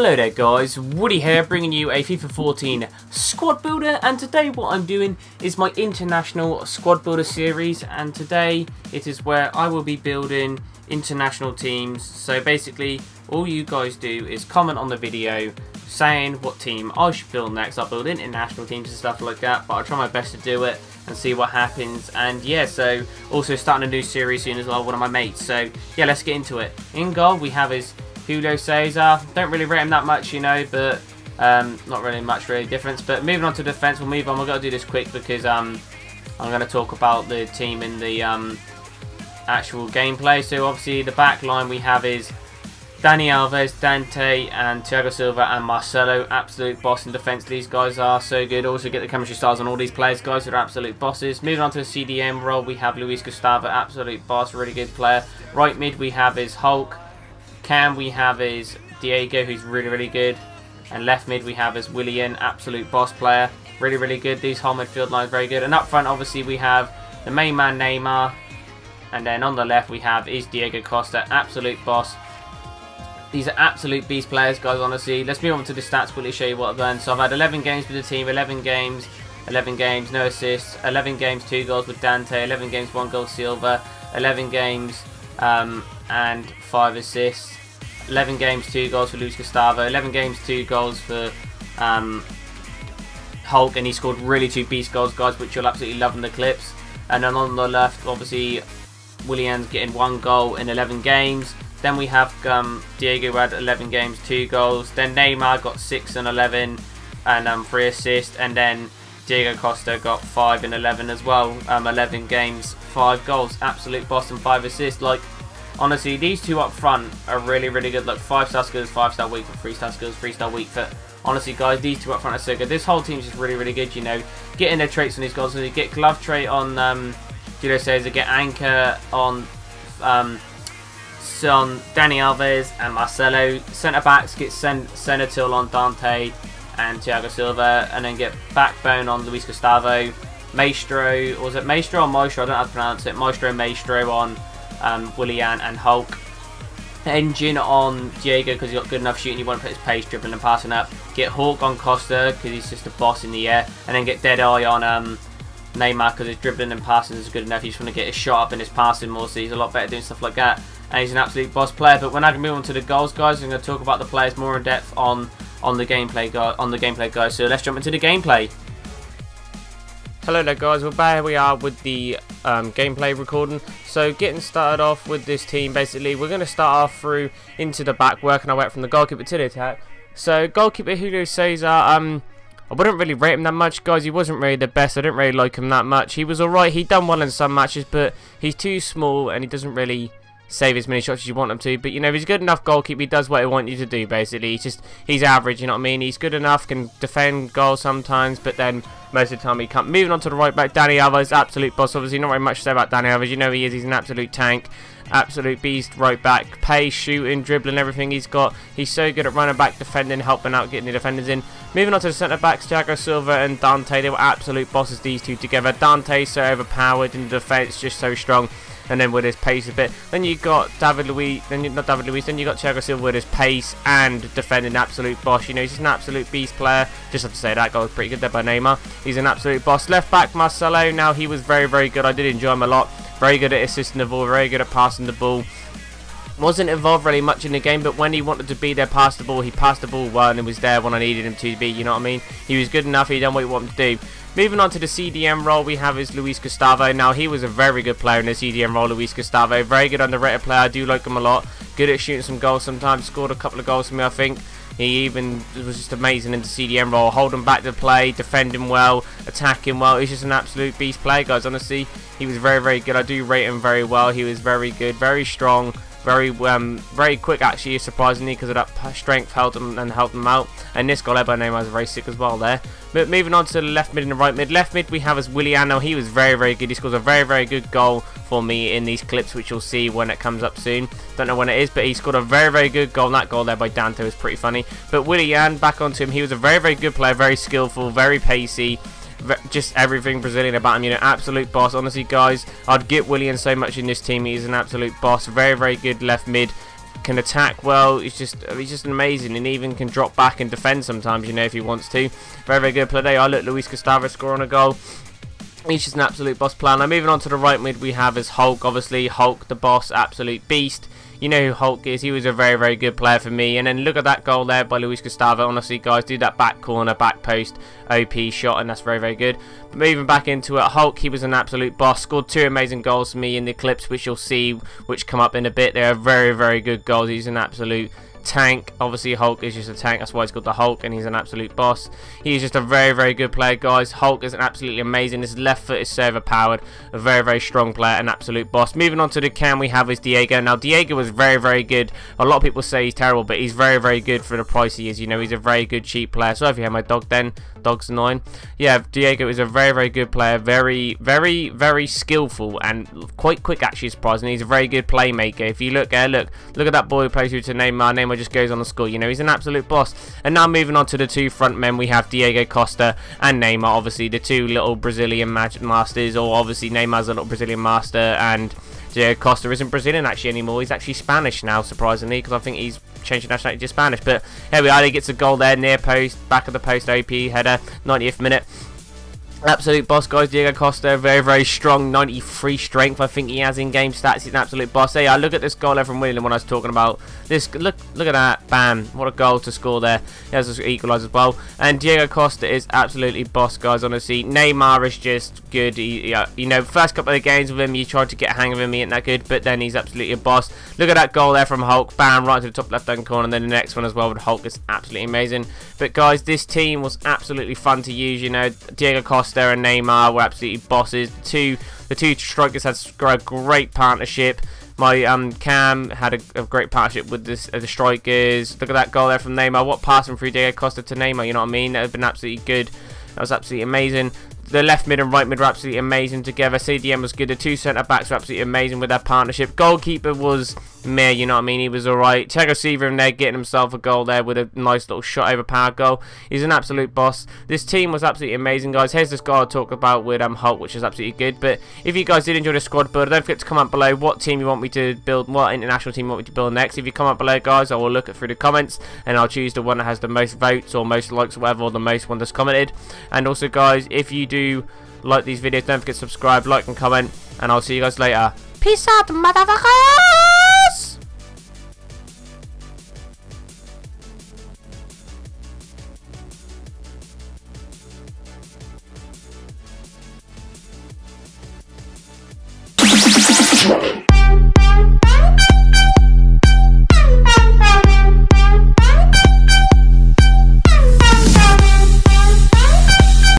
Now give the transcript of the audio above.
Hello there guys, Woody here bringing you a FIFA 14 squad builder, and today what I'm doing is my international squad builder series, and today it is where I will be building international teams. So basically all you guys do is comment on the video saying what team I should build next. I'll build international teams and stuff like that, but I'll try my best to do it and see what happens. And yeah, so also starting a new series soon as well, one of my mates. So yeah, let's get into it. In goal we have his Julio Cesar. Don't really rate him that much, you know, but not really much difference. But moving on to defense, we'll move on. We've got to do this quick because I'm going to talk about the team in the actual gameplay. So obviously the back line we have is Dani Alves, Dante, and Thiago Silva and Marcelo. Absolute boss in defense. These guys are so good. Also get the chemistry styles on all these players, guys, who are absolute bosses. Moving on to the CDM role, we have Luis Gustavo, absolute boss, really good player. Right mid we have is Hulk. Cam we have is Diego, who's really good, and left mid we have is Willian, absolute boss player, really good. These whole midfield lines very good, and up front obviously we have the main man Neymar, and then on the left we have is Diego Costa, absolute boss. These are absolute beast players, guys, honestly. Let's move on to the stats, quickly show you what I've done. So I've had 11 games with the team, 11 games, no assists, 11 games, 2 goals with Dante, 11 games, 1 goal Silva, 11 games and 5 assists, 11 games, 2 goals for Luis Gustavo, 11 games, 2 goals for Hulk, and he scored really 2 beast goals, guys, which you'll absolutely love in the clips. And then on the left, obviously, Willian's getting 1 goal in 11 games. Then we have Diego, who had 11 games, 2 goals. Then Neymar got 6 and 11 and 3 assists. And then Diego Costa got 5 and 11 as well. 11 games, 5 goals. Absolute boss and 5 assists. Like, honestly, these two up front are really good. Like 5-star skills, 5-star weak foot, 3-star skills, 3-star weak foot. Honestly, guys, these two up front are so good. This whole team's just really good, you know. Getting their traits on these guys. So you get glove trait on Julio Cesar, get anchor on Dani Alves and Marcelo. Centre backs get Senatil on Dante and Thiago Silva, and then get backbone on Luis Gustavo. Maestro, or was it Maestro or Maestro? I don't know how to pronounce it. Maestro on Willian and Hulk. Engine on Diego because he's got good enough shooting. You want to put his pace, dribbling and passing up. Get Hawk on Costa because he's just a boss in the air, and then get Deadeye on Neymar because his dribbling and passing is good enough. You just want to get his shot up and his passing more, so he's a lot better doing stuff like that. And he's an absolute boss player. But when I can move on to the goals, guys, I'm going to talk about the players more in depth on the gameplay, guys. So let's jump into the gameplay. Hello there, guys. Well, here we are with the gameplay recording. So getting started off with this team, basically we're going to start off through into the back, working our way from the goalkeeper to the attack. So goalkeeper Julio Cesar, I wouldn't really rate him that much, guys. He wasn't really the best. I didn't really like him that much. He was alright. He done well in some matches, but he's too small and he doesn't really save as many shots as you want him to. But you know, he's a good enough goalkeeper. He does what he wants you to do, basically. He's average, you know what I mean? He's good enough, can defend goals sometimes, but then most of the time he can't. Moving on to the right back, Dani Alves, absolute boss. Obviously not very much to say about Dani Alves. You know he is. He's an absolute tank, absolute beast right back. Pace, shooting, dribbling, everything he's got. He's so good at running back, defending, helping out, getting the defenders in. Moving on to the centre backs, Thiago Silva and Dante. They were absolute bosses, these two together. Dante's so overpowered in the defence, just so strong. And then with his pace a bit. Then you got then you got Thiago Silva with his pace and defending, absolute boss. You know, he's just an absolute beast player. Just have to say that goal was pretty good there by Neymar. He's an absolute boss. Left back Marcelo. Now he was very good. I did enjoy him a lot. Very good at assisting the ball. Very good at passing the ball. Wasn't involved really much in the game, but when he wanted to be there, pass the ball, he passed the ball well and was there when I needed him to be, you know what I mean? He was good enough, he done what he wanted to do. Moving on to the CDM role, we have is Luis Gustavo. Now, he was a very good player in the CDM role, Luis Gustavo. Very good underrated player, I do like him a lot. Good at shooting some goals sometimes, scored a couple of goals for me, I think. He even was just amazing in the CDM role, holding back the play, defending well, attacking well. He's just an absolute beast player, guys, honestly. He was very good, I do rate him very well. He was very good, very strong. Very quick actually, surprisingly, because of that strength helped him out. And this goal by Neymar was very sick as well there. But moving on to the left mid and the right mid. Left mid we have as Willian. Now he was very good. He scores a very good goal for me in these clips, which you'll see when it comes up soon. Don't know when it is, but he scored a very good goal. And that goal there by Dante was pretty funny. But Willian, back onto him, he was a very good player, very skillful, very pacey. Just everything Brazilian about him, you know, absolute boss. Honestly, guys, I'd get Willian so much in this team. He's an absolute boss. Very good left mid. can attack well. He's just amazing, and even can drop back and defend sometimes, you know, if he wants to. Very, very good play there. I look, Luis Gustavo scoring a goal. He's just an absolute boss player. Now moving on to the right mid, we have is Hulk. Obviously, Hulk, the boss, absolute beast. You know who Hulk is. He was a very, very good player for me. And then look at that goal there by Luis Gustavo. Honestly, guys, do that back corner, back post, OP shot, and that's very, very good. But moving back into it, Hulk, he was an absolute boss. Scored 2 amazing goals for me in the clips, which you'll see, which come up in a bit. They are very, very good goals. He's an absolute tank. Obviously, Hulk is just a tank. That's why he's called the Hulk, and he's an absolute boss. He's just a very, very good player, guys. Hulk is an absolutely amazing. His left foot is so overpowered. A very, very strong player, an absolute boss. Moving on to the cam, we have is Diego. Now, Diego was very, very good. A lot of people say he's terrible, but he's very, very good for the price he is. You know, he's a very good cheap player. So if you have my dog, then dog's annoying. Yeah, Diego is a very, very good player. Very, very, very skillful and quite quick, actually, surprisingly. He's a very good playmaker. If you look at that boy who plays through to Neymar. Neymar just goes on the score. You know, he's an absolute boss. And now moving on to the 2 front men, we have Diego Costa and Neymar. Obviously, the 2 little Brazilian masters, or obviously Neymar's a little Brazilian master, and Diego Costa isn't Brazilian actually anymore. He's actually Spanish now, surprisingly, because I think he's changed nationality to Spanish. But here we are. He gets a goal there, near post, back of the post, OP header, 90th minute. Absolute boss, guys. Diego Costa, very, very strong, 93 strength. I think he has in-game stats. He's an absolute boss. Hey, I look at this goal there from William when I was talking about this. Look at that, bam! What a goal to score there. He has to equalise as well. And Diego Costa is absolutely boss, guys. Honestly, Neymar is just good. You know, first couple of games with him, you tried to get a hang of him. He ain't that good, but then he's absolutely a boss. Look at that goal there from Hulk, bam! Right to the top left-hand corner. And then the next one as well with Hulk is absolutely amazing. But guys, this team was absolutely fun to use. You know, Diego Costa and Neymar were absolutely bosses. The two strikers had a great partnership. My Cam had a great partnership with the strikers. Look at that goal there from Neymar. What passing through Diego Costa to Neymar, you know what I mean? That has been absolutely good. That was absolutely amazing. The left mid and right mid were absolutely amazing together. CDM was good. The 2 centre backs were absolutely amazing with their partnership. Goalkeeper was meh, you know what I mean? He was alright. Thiago Silva in there getting himself a goal there with a nice little shot over power goal. He's an absolute boss. This team was absolutely amazing, guys. Here's the squad I talked about with Hulk, which is absolutely good. But if you guys did enjoy the squad builder, don't forget to comment below what team you want me to build, what international team you want me to build next. If you comment below, guys, I will look through the comments and I'll choose the one that has the most votes or most likes or whatever, or the most one that's commented. And also, guys, if you do like these videos, don't forget to subscribe, like and comment, and I'll see you guys later. Peace out, motherfuckers!